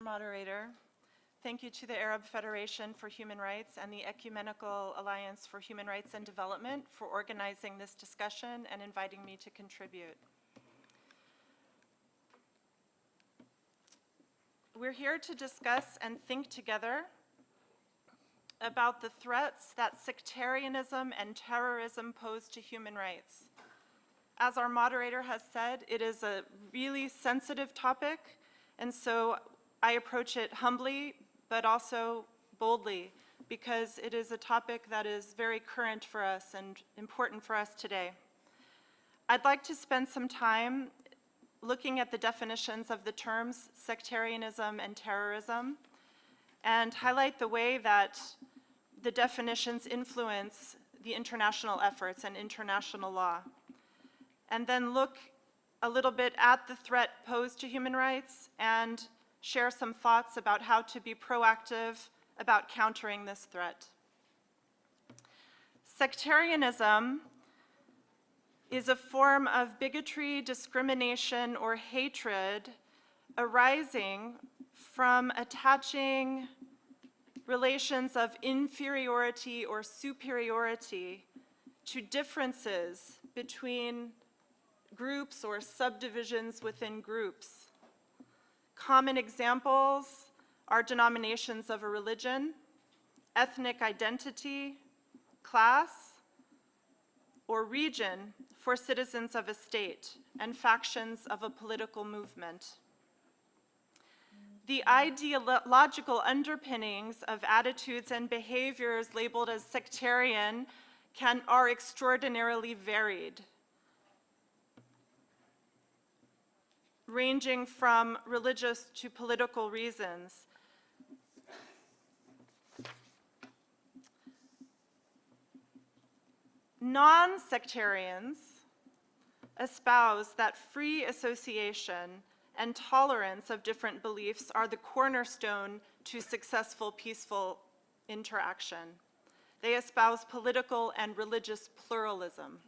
Moderator. Thank you to the Arab Federation for Human Rights and the Ecumenical Alliance for Human Rights and Development for organizing this discussion and inviting me to contribute. We're here to discuss and think together about the threats that sectarianism and terrorism pose to human rights. As our moderator has said, it is a really sensitive topic, and so I approach it humbly, but also boldly, because it is a topic that is very current for us and important for us today. I'd like to spend some time looking at the definitions of the terms sectarianism and terrorism, and highlight the way that the definitions influence the international efforts and international law. And then look a little bit at the threat posed to human rights and share some thoughts about how to be proactive about countering this threat. Sectarianism is a form of bigotry, discrimination, or hatred arising from attaching relations of inferiority or superiority to differences between groups or subdivisions within groups. Common examples are denominations of a religion, ethnic identity, class, or region for citizens of a state, and factions of a political movement. The ideological underpinnings of attitudes and behaviors labeled as sectarian are extraordinarily varied, ranging from religious to political reasons. Non-sectarians espouse that free association and tolerance of different beliefs are the cornerstone to successful, peaceful interaction. They espouse political and religious pluralism.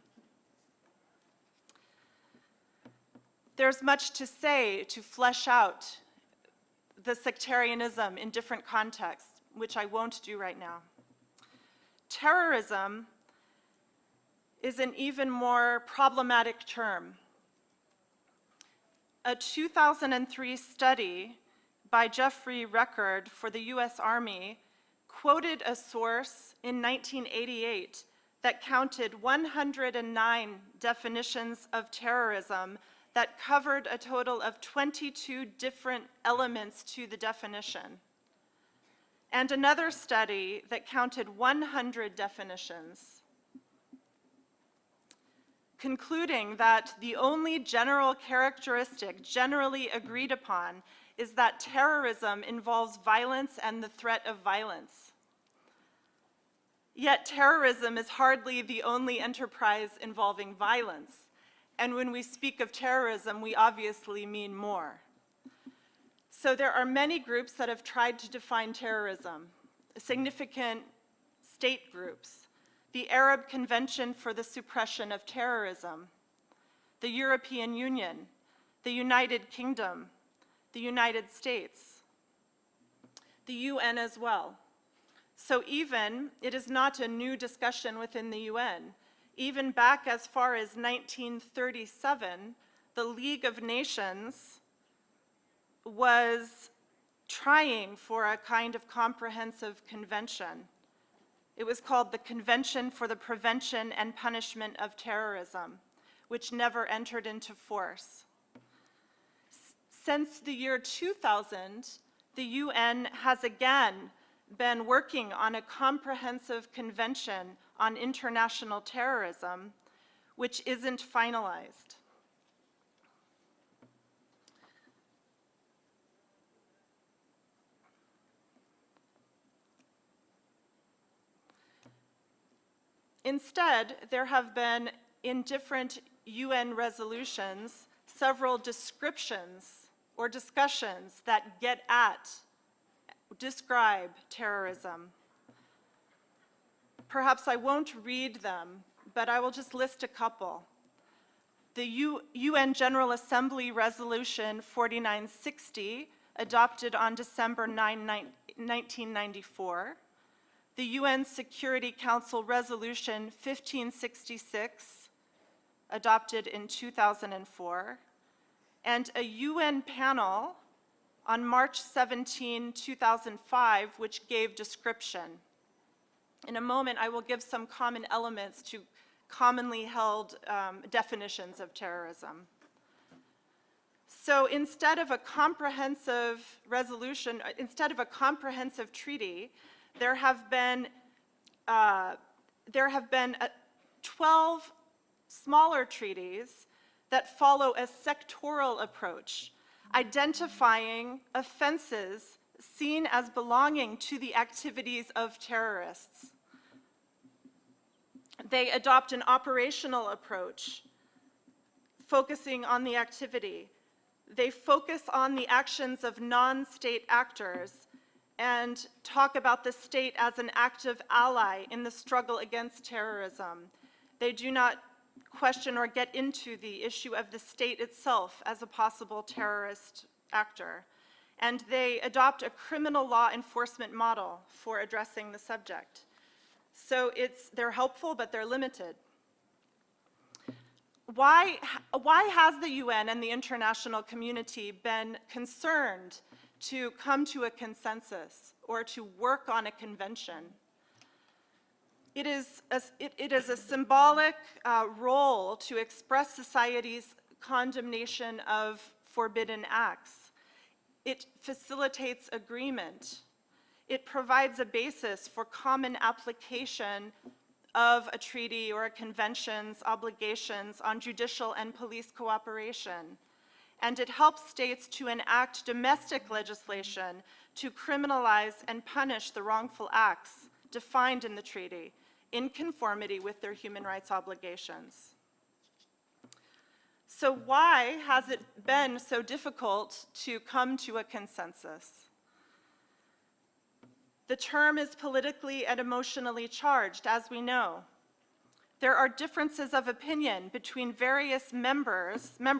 There's much to say to flesh out the sectarianism in different contexts, which I won't do right now. Terrorism is an even more problematic term. A 2003 study by Jeffrey Record for the US Army quoted a source in 1988 that counted 109 definitions of terrorism that covered a total of 22 different elements to the definition, and another study that counted 100 definitions, concluding that the only general characteristic generally agreed upon is that terrorism involves violence and the threat of violence. Yet terrorism is hardly the only enterprise involving violence. And when we speak of terrorism, we obviously mean more. So there are many groups that have tried to define terrorism, significant state groups, the Arab Convention for the Suppression of Terrorism, the European Union, the United Kingdom, the United States, the UN as well. So even, it is not a new discussion within the UN. Even back as far as 1937, the League of Nations was trying for a kind of comprehensive convention. It was called the Convention for the Prevention and Punishment of Terrorism, which never entered into force. Since the year 2000, the UN has again been working on a comprehensive convention on international terrorism, which isn't finalized. Instead, there have been, in different UN resolutions, several descriptions or discussions that get at, describe terrorism. Perhaps I won't read them, but I will just list a couple. The UN General Assembly Resolution 4960 adopted on December 9, 1994, the UN Security Council Resolution 1566, adopted in 2004, and a UN panel on March 17, 2005, which gave description. In a moment, I will give some common elements to commonly held definitions of terrorism. So instead of a comprehensive resolution, instead of a comprehensive treaty, there have been 12 smaller treaties that follow a sectoral approach, identifying offenses seen as belonging to the activities of terrorists. They adopt an operational approach, focusing on the activity. They focus on the actions of non-state actors and talk about the state as an active ally in the struggle against terrorism. They do not question or get into the issue of the state itself as a possible terrorist actor. And they adopt a criminal law enforcement model for addressing the subject. So they're helpful, but they're limited. Why has the UN and the international community been concerned to come to a consensus or to work on a convention? It is a symbolic role to express society's condemnation of forbidden acts. It facilitates agreement. It provides a basis for common application of a treaty or a convention's obligations on judicial and police cooperation. And it helps states to enact domestic legislation to criminalize and punish the wrongful acts defined in the treaty in conformity with their human rights obligations. So why has it been so difficult to come to a consensus? The term is politically and emotionally charged, as we know. There are differences of opinion between various member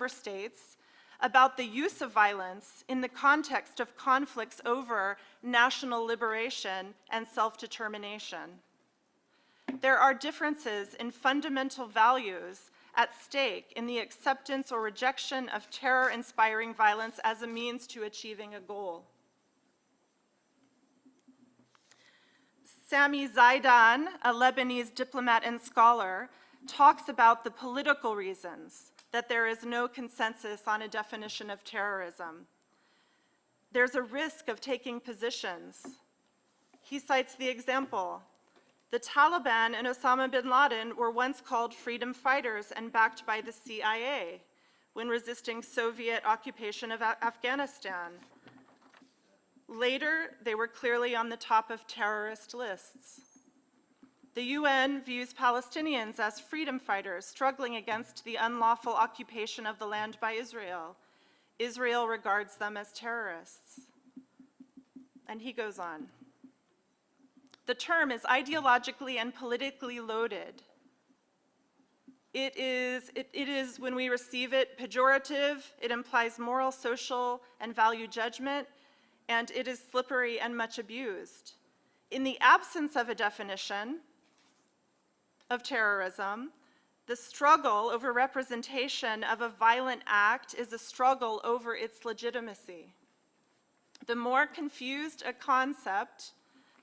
states about the use of violence in the context of conflicts over national liberation and self-determination. There are differences in fundamental values at stake in the acceptance or rejection of terror-inspiring violence as a means to achieving a goal. Sami Zaidan, a Lebanese diplomat and scholar, talks about the political reasons that there is no consensus on a definition of terrorism. There's a risk of taking positions. He cites the example: the Taliban and Osama bin Laden were once called freedom fighters and backed by the CIA when resisting Soviet occupation of Afghanistan. Later, they were clearly on the top of terrorist lists. The UN views Palestinians as freedom fighters struggling against the unlawful occupation of the land by Israel. Israel regards them as terrorists. And he goes on. The term is ideologically and politically loaded. It is, when we receive it, pejorative. It implies moral, social, and value judgment, and it is slippery and much abused. In the absence of a definition of terrorism, the struggle over representation of a violent act is a struggle over its legitimacy. The more confused a concept,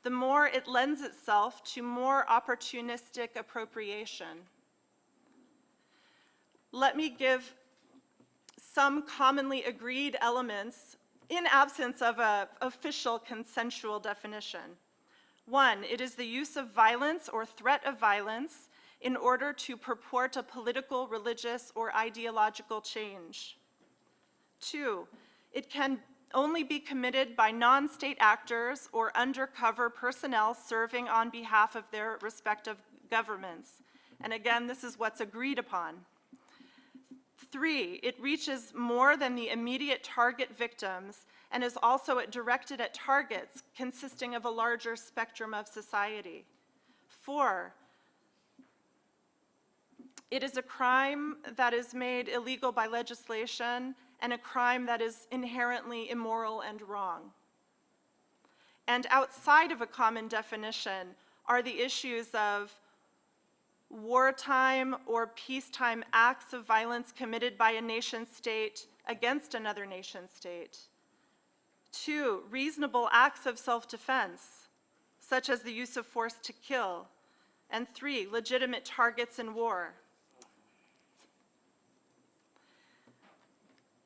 the more it lends itself to more opportunistic appropriation. Let me give some commonly agreed elements in absence of an official consensual definition. One, it is the use of violence or threat of violence in order to purport a political, religious, or ideological change. Two, it can only be committed by non-state actors or undercover personnel serving on behalf of their respective governments. And again, this is what's agreed upon. Three, it reaches more than the immediate target victims and is also directed at targets consisting of a larger spectrum of society. Four, it is a crime that is made illegal by legislation and a crime that is inherently immoral and wrong. And outside of a common definition are the issues of wartime or peacetime acts of violence committed by a nation state against another nation state. 2, reasonable acts of self-defense, such as the use of force to kill. And 3, legitimate targets in war.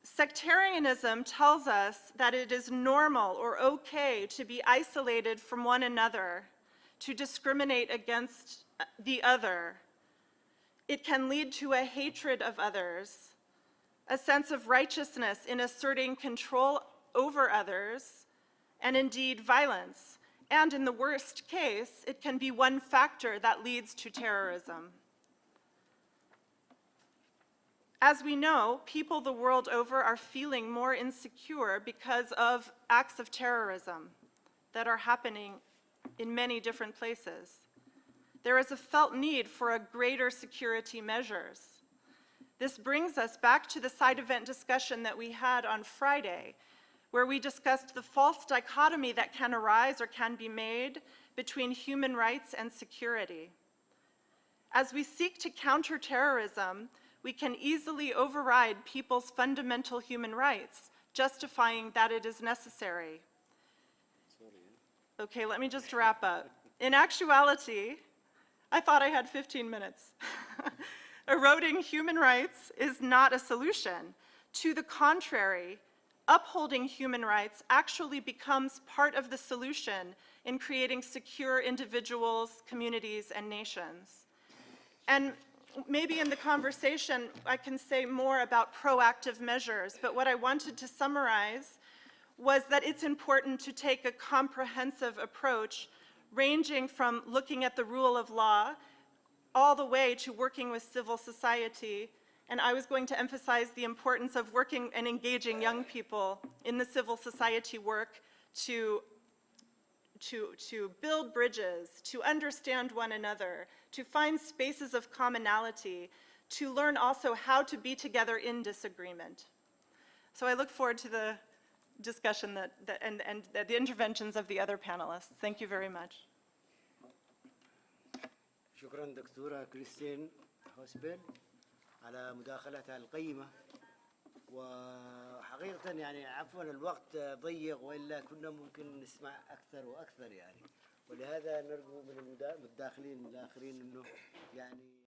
Sectarianism tells us that it is normal or okay to be isolated from one another, to discriminate against the other. It can lead to a hatred of others, a sense of righteousness in asserting control over others, and indeed violence. And in the worst case, it can be one factor that leads to terrorism. As we know, people the world over are feeling more insecure because of acts of terrorism that are happening in many different places. There is a felt need for a greater security measures. This brings us back to the side event discussion that we had on Friday, where we discussed the false dichotomy that can arise or can be made between human rights and security. As we seek to counter terrorism, we can easily override people's fundamental human rights, justifying that it is necessary. Okay, let me just wrap up. In actuality, I thought I had 15 minutes. Eroding human rights is not a solution. To the contrary, upholding human rights actually becomes part of the solution in creating secure individuals, communities, and nations. And maybe in the conversation, I can say more about proactive measures, but what I wanted to summarize was that it's important to take a comprehensive approach, ranging from looking at the rule of law all the way to working with civil society. And I was going to emphasize the importance of working and engaging young people in the civil society work to build bridges, to understand one another, to find spaces of commonality, to learn also how to be together in disagreement. So I look forward to the discussion and the interventions of the other panelists. Thank you very much. شكرا دكتورة كريستين هوسبيل على مداخلتها القيمة. وحقيقة يعني عفوا الوقت ضيق وإلا كنا ممكن نسمع أكثر وأكثر يعني، ولهذا نرجو من الداخلين الآخرين إنه يعني